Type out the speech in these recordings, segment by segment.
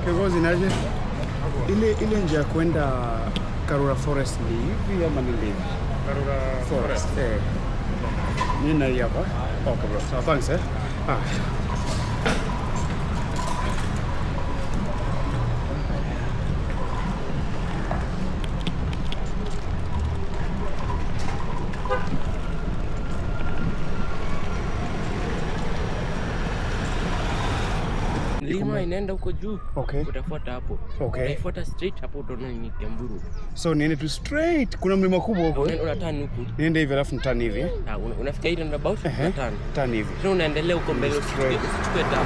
Kiongozi naje? Ile njia ya kwenda Karura Forest ni hivi ama ni hivi? Karura Forest. Ni na hapa. Okay bro. So thanks Lima inaenda huko juu. Okay. Utafuata hapo. Okay. Utafuata straight hapo utaona ni Kiamburu. So niende tu straight. Kuna mlima kubwa huko. Una turn huko. Niende hivi alafu turn hivi. Unafika ile roundabout turn. Turn hivi. Tena unaendelea huko mbele usichukue turn.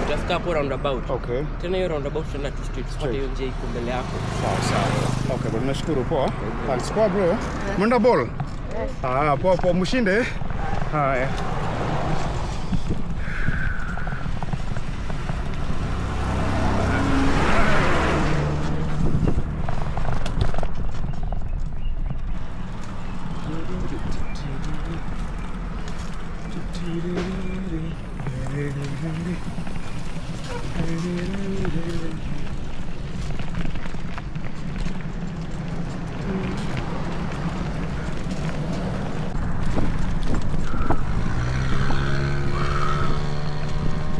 Utafika hapo roundabout. Okay. Tena hiyo roundabout tena tu straight. Fuata hiyo njia iko mbele yako. Sawa. Okay, bro, nashukuru poa. Thanks poa bro. Mwenda ball. Poa mshinde. Haya.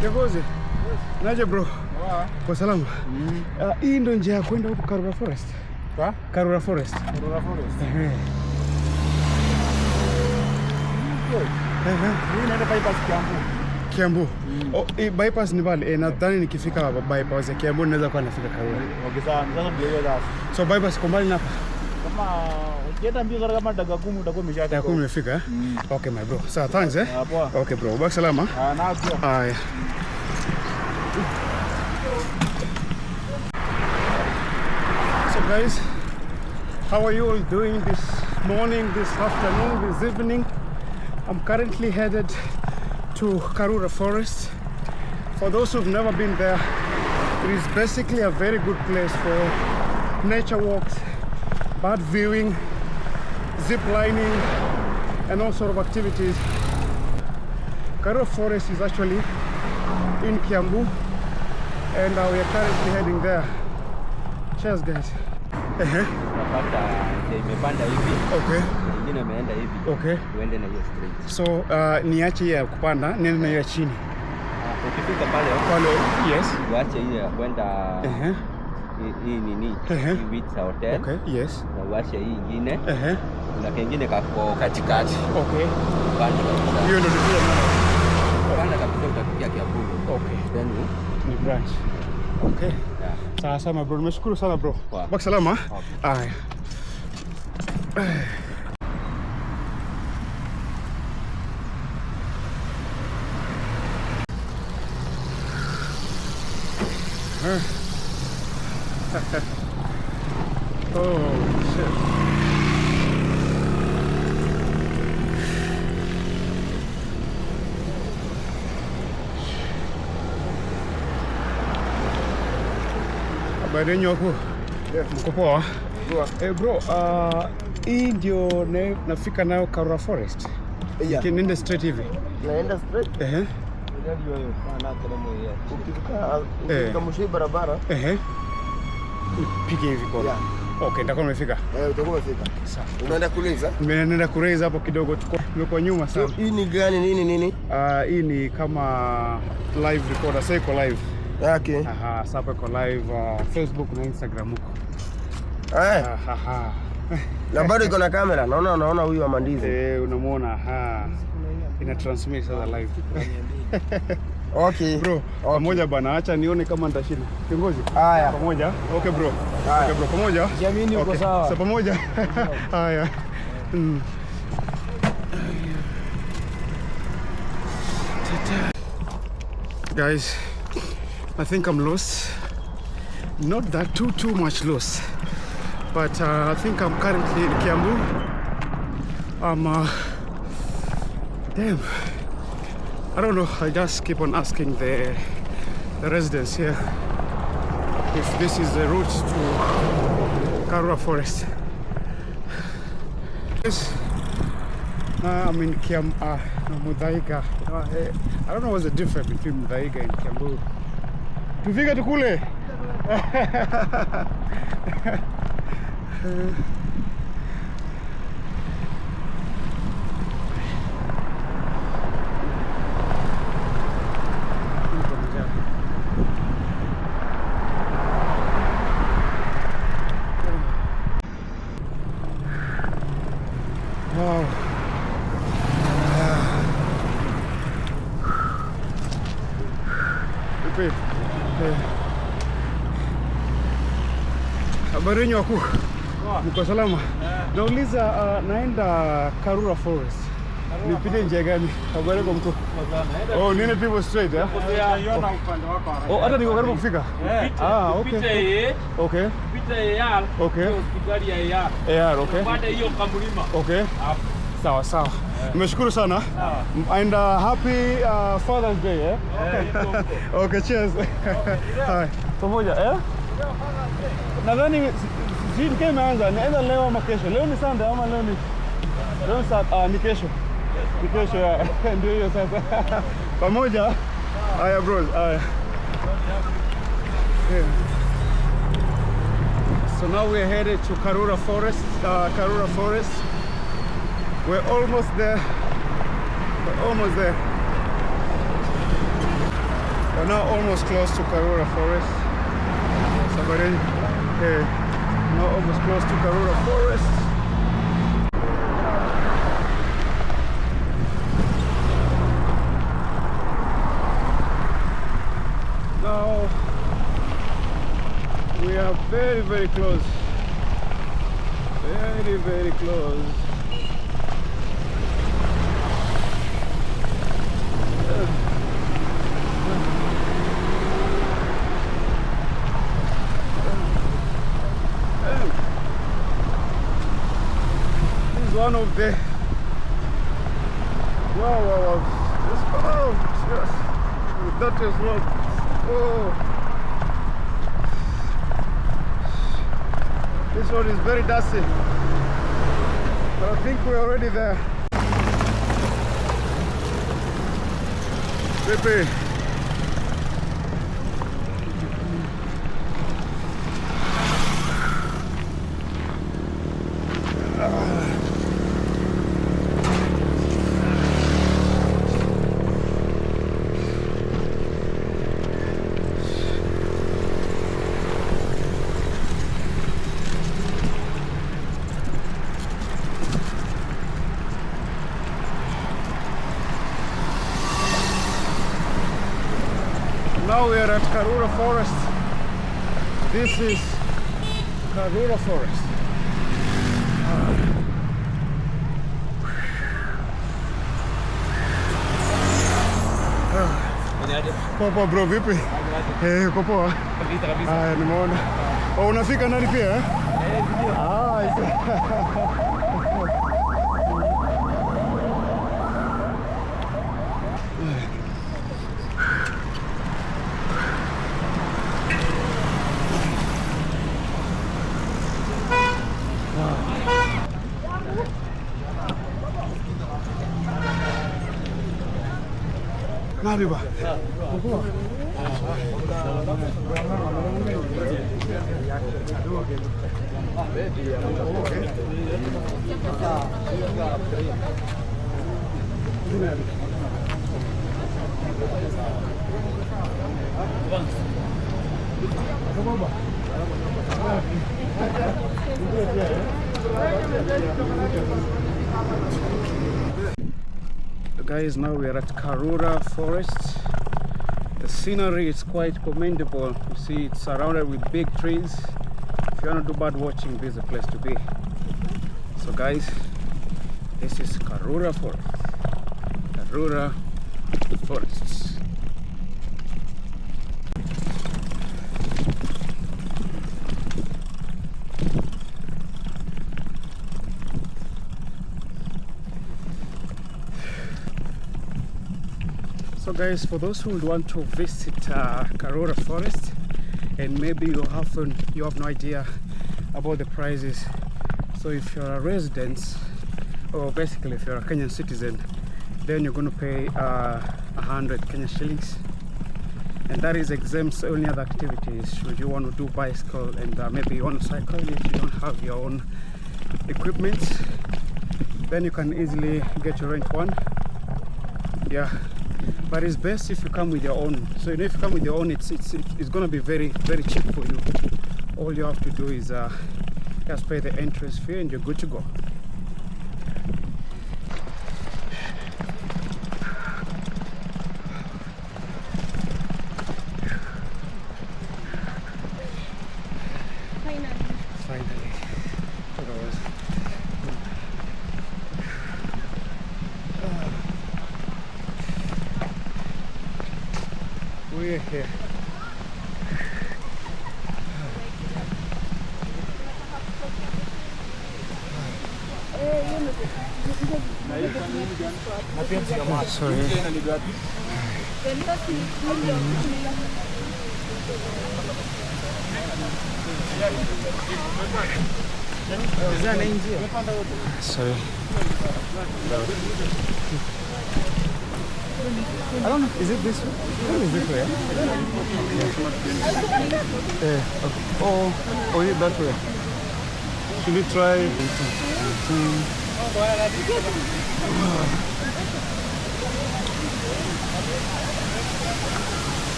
Kiongozi. Naje bro? Kwa salama. Hii ndio njia ya kwenda huko Karura Forest. Karura Forest. Karura Forest. Hii inaenda bypass Kiambu. Bypass ni pale. Nadhani nikifika bypass ya Kiambu naweza kuwa nafika Karura. Okay, sasa ndio hiyo sasa. So bypass kwa mbali hapa. Kama ukienda mbio kama dakika 10 utakuwa umeshafika. Dakika 10 umefika? Okay my bro. So thanks Poa. Okay bro. Baki salama. Na pia. Haya. So guys, how are you all doing this morning, this afternoon, this evening? I'm currently headed to Karura Forest. For those who've never been there, it is basically a very good place for nature walks, bird viewing, zip lining, and all sort of activities. Karura Forest is actually in Kiambu, and we are currently heading there. Cheers guys. Imepanda hivi. Okay. Nyingine imeenda hivi. Okay. Uende na hiyo straight. So niache ya kupanda, nene na hiyo chini. Ukifika pale, yes. Uache ile ya kwenda hii nini? Hii Wits Hotel. Okay, yes. Na uache hii nyingine. Na kingine kako katikati. Okay. Panda kabisa. Hiyo ndio ndio maana. Panda kabisa utafikia Kiamburu. Okay. Then ni branch. Okay. Sawa sana bro, nimeshukuru sana bro. Baki salama. Haya. Oh shit. Habari yenu huko? Mko poa? Bro, hii ndio nafika nayo Karura Forest. Niende straight hivi. Naenda straight? Ndio hiyo pana kama ukifika mwisho barabara. Pige hivi kwa. Okay, nitakuwa nimefika. Utakuwa umefika. Sawa. Unaenda kuleza? Naenda kuleza hapo kidogo, tuko nyuma sana. So, hii ni gani nini? Hii ni kama live recorder, sasa iko live. Okay. Sasa iko live Facebook na Instagram huko. Na bado iko na kamera. Naona huyu wa mandizi. Unamuona ina transmit sasa live. Okay bro, pamoja bana, acha nione kama nitashinda. Kiongozi. Haya. Pamoja. Okay bro. Okay bro, pamoja. Jamini uko sawa. Sasa pamoja. Haya. Guys, I think I'm lost. Not that too much lost. but I think I'm currently in Kiambu. Damn, I don't know, I just keep on asking the residents here if this is the route to Karura Forest. Yes. I'm in Muthaiga. I don't know what's the difference between Muthaiga and Kiambu. Tufika tukule. Wow. Habari yenu wakuu? Mko salama? Nauliza naenda Karura Forest. Nipite njia gani? Habari yako mkuu? Oh, nini people straight eh? Oh, hata niko karibu kufika. Okay. Okay. Pita AR. Okay. Hospitali ya AR. AR, okay. Baada hiyo kamlima. Okay. Sawa sawa. Nimeshukuru sana. And happy Father's Day, eh? Okay, cheers. Hi. Pamoja, eh? Nadhani sijui kama imeanza, naenda leo ama kesho. Leo ni Sunday ama leo ni ni kesho. Ni kesho ya. Ndio hiyo sasa. Pamoja. Haya bros, haya. So now we're headed to Karura Forest. Karura Forest. We're almost there. We're almost there. We're now almost close to Karura Forest. Somebody, okay. Now almost close to Karura Forest. Now we are very, very close. Very, very close. One of the wow. This, oh yes, that is what. Oh, this one is very dusty, but I think we're already there. Pepe. Now we are at Karura Forest. This is Karura Forest. Popo bro, vipi? Popo. Haya, nimeona. Oh, unafika nani pia eh? Nariba. Guys, now we are at Karura Forest. The scenery is quite commendable. You see, it's surrounded with big trees. If you want to do bird watching, this is a place to be. So guys, this is Karura Forest. Karura Forest. guys, for those who would want to visit Karura Forest and maybe you have no idea about the prices, so if you're a resident, or basically if you're a Kenyan citizen, then you're going to pay 100 Kenya shillings, and that is exempts only other activities. Should you want to do bicycle and maybe you want to cycle, if you don't have your own equipment, then you can easily get to rent one. Yeah, but it's best if you come with your own. So if you come with your own, it's going to be very cheap for you. All you have to do is just pay the entrance fee and you're good to go. Finally. We're here. Sorry. Sorry. I don't know. Is it this way? I think it's this way. Yeah. Okay. Oh, is it that way? Should we try?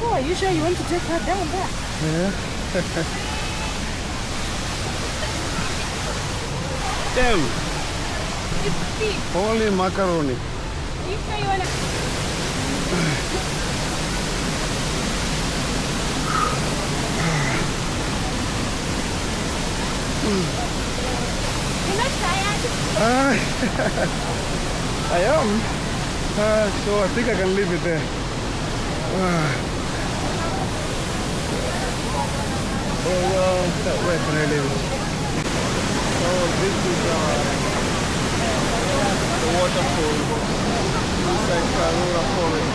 Oh, are you sure you want to take her down there? Yeah. Damn. It's big. Holy macaroni. You sure you want to... You're not tired? I am. So I think I can leave it there. Where can I leave it? So this is the waterfall inside Karura Forest.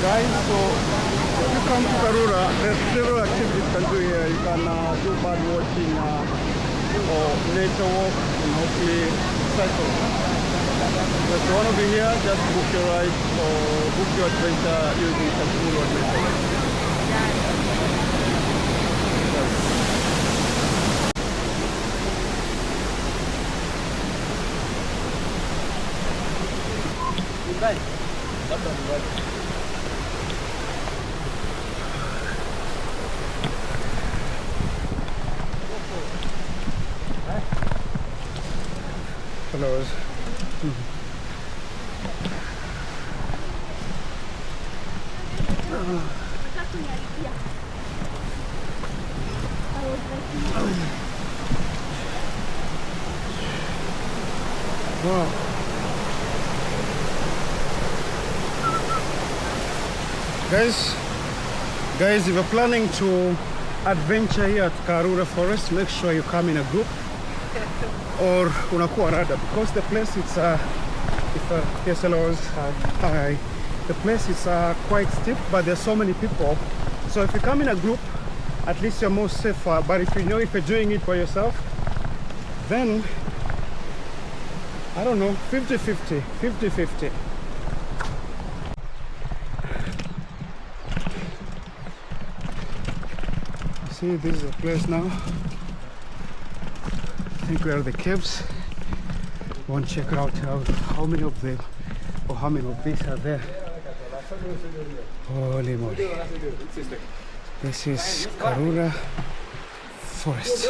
Guys, so if you come to Karura, there's several activities you can do here. You can do bird watching or nature walk and hopefully cycle. If you want to be here, just book your ride or book your adventure using Secluded or nature. Hello. Wow. Guys, if you're planning to adventure here at Karura Forest, make sure you come in a group or unakuwa rada, because the place it's hi. The place is quite steep, but there's so many people. So if you come in a group, at least you're more safer. But if you're doing it by yourself, then I don't know, 50-50. See, this is a place now. I think we are at the caves. I want to check out how many of them or how many of these are there. Holy moly. This is Karura Forest.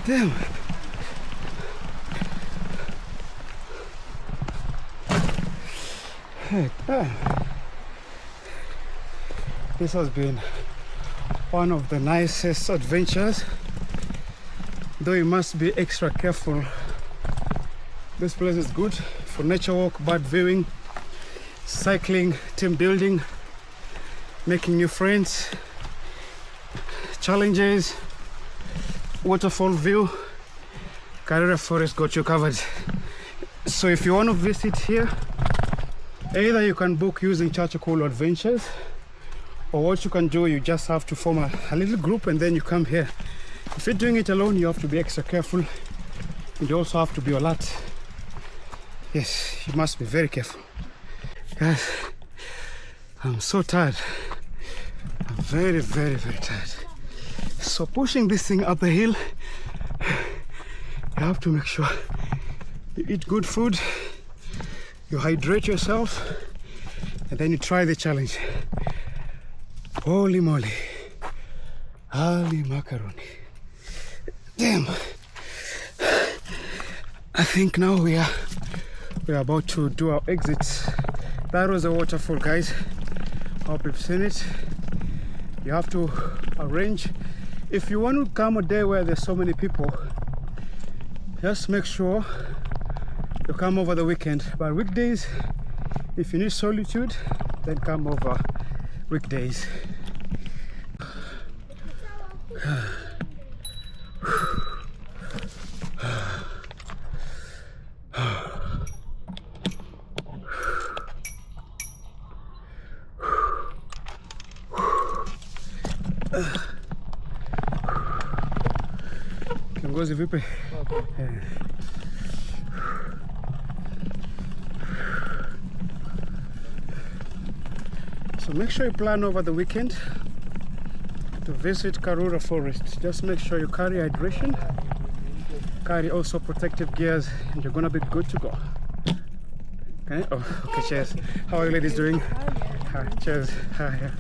Damn. This has been one of the nicest adventures, though you must be extra careful. This place is good for nature walk, bird viewing, cycling, team building, making new friends, challenges, waterfall view. Karura Forest got you covered. So if you want to visit here, either you can book using Charcoal Adventures, or what you can do, you just have to form a little group and then you come here. If you're doing it alone, you have to be extra careful. And you also have to be alert. Yes, you must be very careful. Guys, I'm so tired. I'm very, very, very tired. So pushing this thing up the hill, you have to make sure you eat good food, you hydrate yourself, and then you try the challenge. Holy moly, holy macaroni. Damn. I think now we are about to do our exit. That was a waterfall, guys. Hope you've seen it. You have to arrange. If you want to come a day where there's so many people, just make sure you come over the weekend. But weekdays, if you need solitude, then come over weekdays. Kiongozi vipi? So make sure you plan over the weekend to visit Karura Forest. Just make sure you carry hydration, carry also protective gears, and you're gonna be good to go. Okay? Oh, okay, cheers. How are you ladies doing? Hi, cheers. Hi.